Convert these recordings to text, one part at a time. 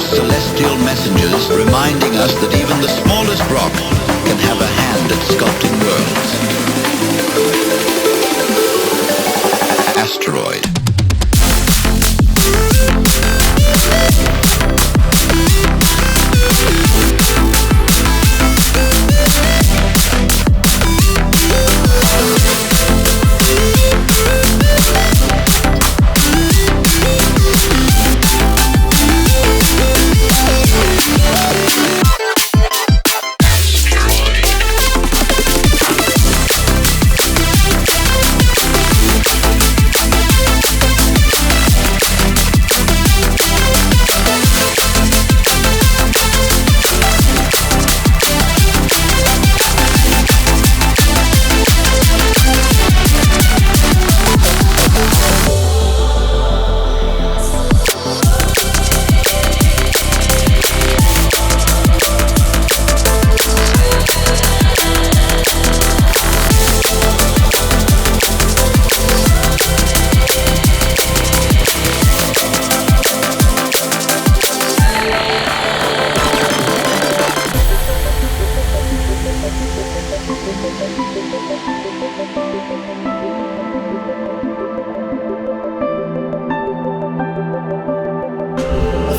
Celestial messengers reminding us that even the smallest rock can have a hand at sculpting worlds. Asteroid.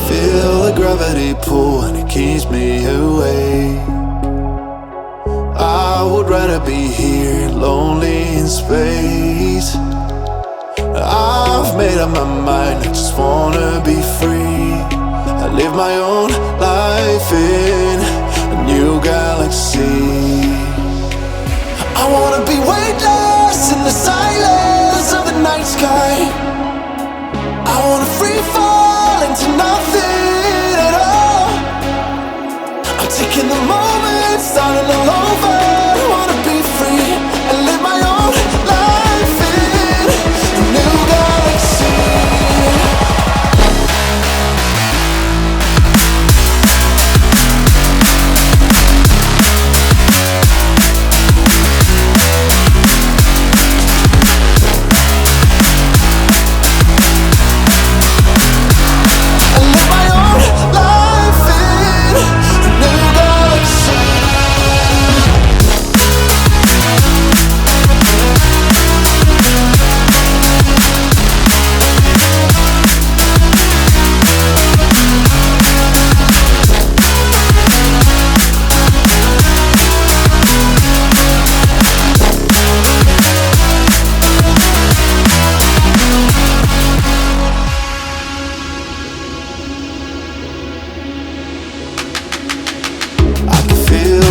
Feel the gravity pull and it keeps me awake. I would rather be here, lonely in space. I've made up my mind, I just wanna be free. I live my own life in a new galaxy. I wanna be weightless in the silence of the night sky. I wanna free fall into nothing at all. I'm taking the moment, starting all over. I wanna be free and live my own life in a new galaxy.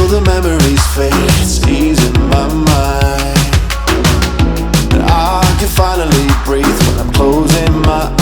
The memories fade, it's easing my mind. And I can finally breathe when I'm closing my